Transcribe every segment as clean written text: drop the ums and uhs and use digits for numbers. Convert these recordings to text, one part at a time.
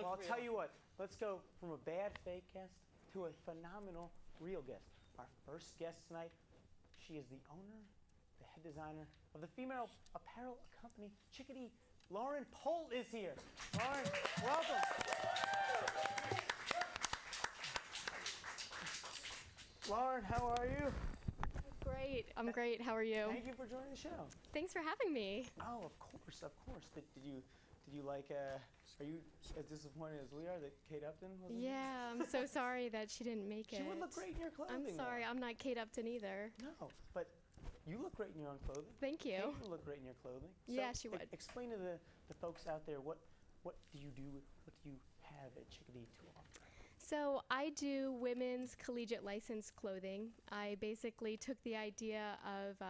Well, I'll tell you what. Let's go from a bad fake guest to a phenomenal real guest. Our first guest tonight, she is the owner, the head designer of the female apparel company, chicka-d. Lauren Polt is here. Lauren, welcome. Lauren, how are you? Great. I'm great. How are you? Thank you for joining the show. Thanks for having me. Oh, of course, of course. Did you like? Are you as disappointed as we are that Kate Upton wasn't here? Yeah, I'm so sorry that she didn't make it. She would look great in your clothing. I'm sorry. though. I'm not Kate Upton either. No, but you look great in your own clothing. Thank you. Kate would look great in your clothing. So Yeah, she would. Explain to the folks out there what do you do? What do you have at chicka-d to offer? So I do women's collegiate licensed clothing. I basically took the idea of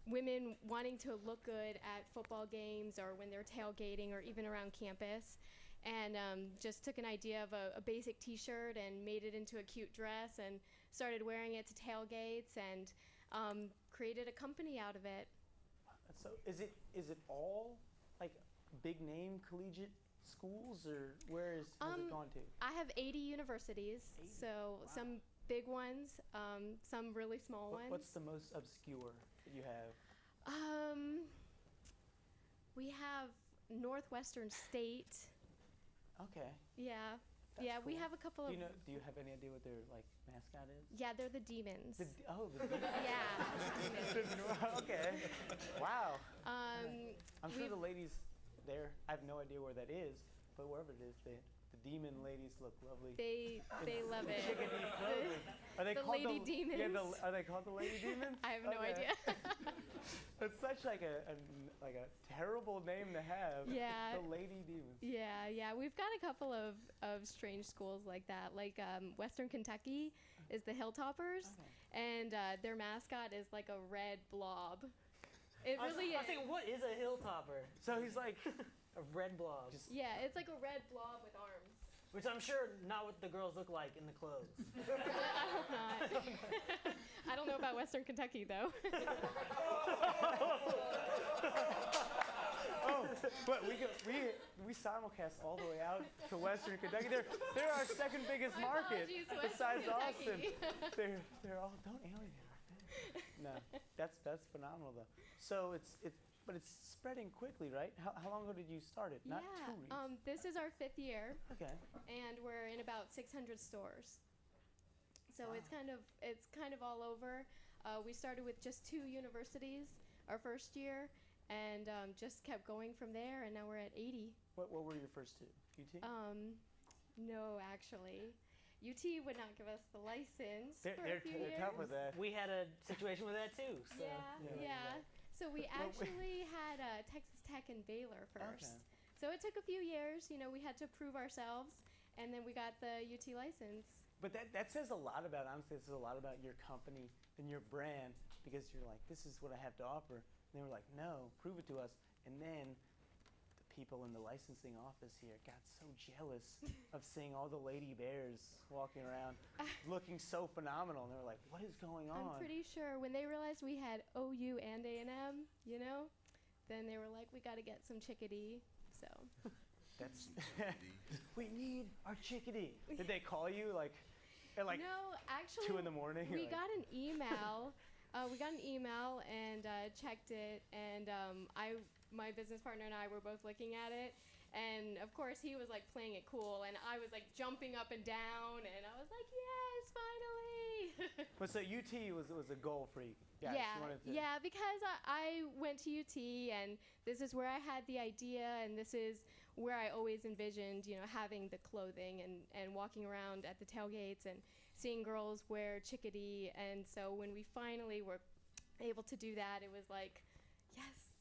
women wanting to look good at football games or when they're tailgating or even around campus, and just took an idea of a basic t-shirt and made it into a cute dress and started wearing it to tailgates and created a company out of it. So is it all like big name collegiate schools, or has it gone to? I have 80 universities, 80? So Wow. some big ones, some really small ones. What's the most obscure that you have? We have Northwestern State. Okay. Yeah. That's yeah, cool. we have a couple of. Do you have any idea what their mascot is? Yeah, they're the demons. The demons. Yeah. Okay. Wow. Um, I'm sure the ladies there, I have no idea where that is, but wherever it is, the demon ladies look lovely. They love it. Chicka-d clothing. Are they The called lady demons. Yeah, are they called the lady demons? I have no idea. It's such like a terrible name to have. Yeah. The lady demons. Yeah. We've got a couple of strange schools like that. Like Western Kentucky is the Hilltoppers, Okay. and their mascot is like a red blob. It really I is. think, what is a hilltopper? So he's like, A red blob. Yeah, it's like a red blob with arms. Which I'm sure not what the girls look like in the clothes. I hope not. I don't know about Western Kentucky though. but we simulcast all the way out to Western Kentucky. They're our second biggest My market apologies, besides Western Austin. They're all, don't alienate our fans. No, that's phenomenal though. So it's spreading quickly, right? How long ago did you start it? Not 2 weeks. This is our 5th year, Okay. and we're in about 600 stores. So Wow. it's kind of all over. We started with just 2 universities our first year, and just kept going from there, and now we're at 80. What were your first 2? UT? No, actually. UT would not give us the license for They're a few tough years. with that. We had a situation with that too. So. Yeah. So we actually had Texas Tech and Baylor first. Okay. So it took a few years. We had to prove ourselves, and then we got the UT license. But that says a lot about, honestly, it says a lot about your company and your brand, because you're like, this is what I have to offer. And they were like, no, prove it to us. And then the people in the licensing office here got so jealous of seeing all the lady bears walking around looking so phenomenal. And they were like, what is going on? I'm pretty sure when they realized we had OU and A&M, then they were like, we got to get some chicka-d. So. That's we need our chicka-d. Did they call you at No, actually, 2 in the morning? We got an email. And checked it, and my business partner and I were both looking at it, and of course he was like playing it cool, and I was like jumping up and down, and I was like, yes, finally. But so UT was a goal for you guys. You wanted to... Yeah, because I went to UT, and this is where I had the idea, and this is where I always envisioned, having the clothing and walking around at the tailgates and seeing girls wear chicka-d. And so when we finally were able to do that, it was like, yes,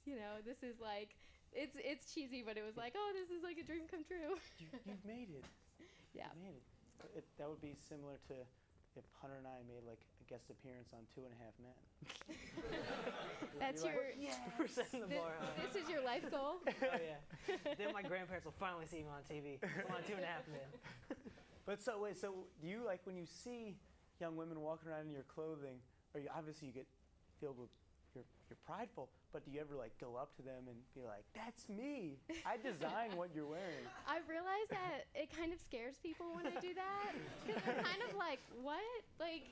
this is like, it's cheesy, but it was like, oh, this is like a dream come true. You've made it. Yeah. You made it. That would be similar to if Hunter and I made like a guest appearance on 2.5 Men. That's your. We're setting the bar high. This is your life goal. Oh yeah. Then my grandparents will finally see me on TV. I'm on 2.5 Men. But so do you, like, when you see young women walking around in your clothing, or obviously you get filled with, you're prideful, But do you ever like go up to them and be like, "That's me. I designed what you're wearing"? I've realized that it kind of scares people when I do that, because they're kind of like, what? Like,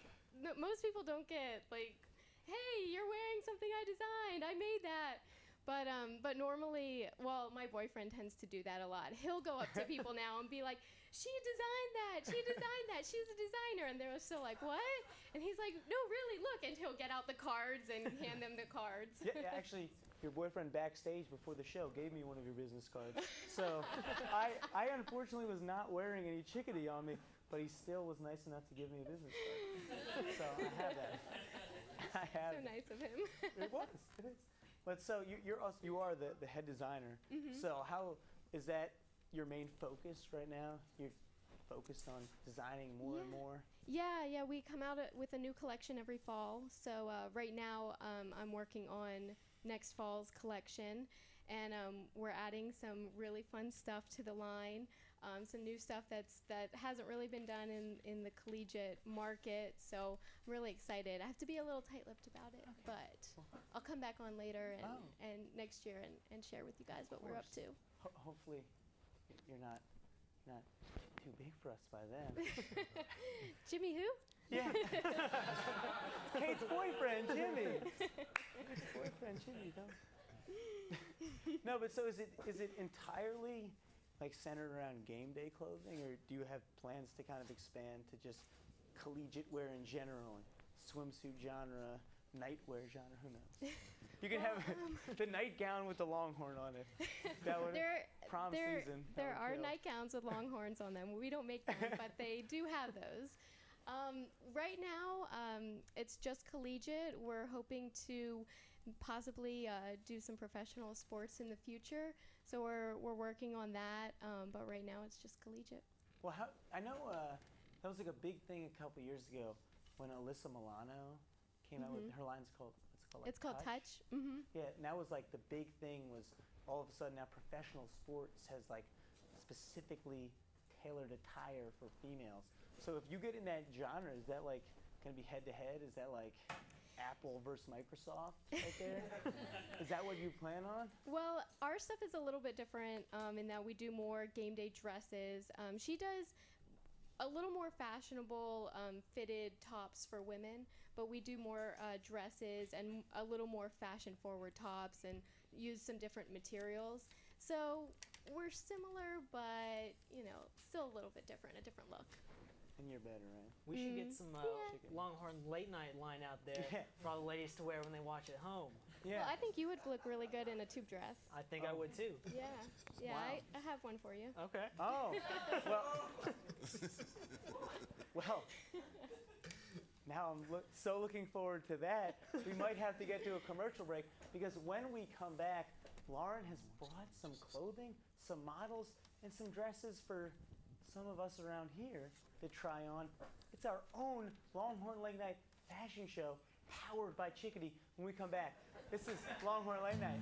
most people don't get like, hey, you're wearing something I designed. I made that. But normally, well, my boyfriend tends to do that a lot. He'll go up to people now and be like, she designed that. She designed that. She's a designer. And they're still like, what? And he's like, no, really, look. And he'll get out the cards and hand them the cards. Yeah, actually, your boyfriend backstage before the show gave me one of your business cards. So I unfortunately was not wearing any chicka-d on me, but he still was nice enough to give me a business card. So I have that. I have. So nice of him. It was. It is. But so you are the head designer. So how is that your main focus right now? You're focused on designing more and more? Yeah, we come out with a new collection every fall. So right now I'm working on next fall's collection, and we're adding some really fun stuff to the line. Some new stuff that hasn't really been done in the collegiate market, so I'm really excited. I have to be a little tight-lipped about it, but I'll come back on later and next year and share with you guys what we're up to. Hopefully you're not too big for us by then. Jimmy who? Yeah. Kate's boyfriend, Jimmy. Kate's boyfriend, Jimmy. No, but so is it entirely like centered around game day clothing, or do you have plans to kind of expand to just collegiate wear in general, and swimsuit genre, nightwear genre? Who knows? You can have the nightgown with the Longhorn on it. That would prom season. There are nightgowns with Longhorns on them. We don't make them, but they do have those. Right now, it's just collegiate. We're hoping to possibly do some professional sports in the future, so we're working on that. But right now, it's just collegiate. Well, I know that was like a big thing a couple years ago when Alyssa Milano came out with her line's called. It's called Touch. Yeah, and that was like the big thing was all of a sudden now professional sports has like specifically tailored attire for females. So if you get in that genre, is that like going to be head to head? Is that like Apple versus Microsoft right there? Is that what you plan on? Well, our stuff is a little bit different in that we do more game day dresses. She does a little more fashionable fitted tops for women, but we do more dresses and a little more fashion forward tops and use some different materials. So we're similar, but still a little bit different, a different look. And you're better, right? We should get some Longhorn LateNight line out there for all the ladies to wear when they watch at home. Yeah. Well, I think you would look really good in a tube dress. I think I would too. Yeah, Wow. I have one for you. Okay. Oh, well, now I'm so looking forward to that. We might have to get to a commercial break, because when we come back, Lauren has brought some clothing, some models, and some dresses for some of us around here to try on. It's our own Longhorn LateNight fashion show powered by chicka-d. When we come back, this is Longhorn LateNight.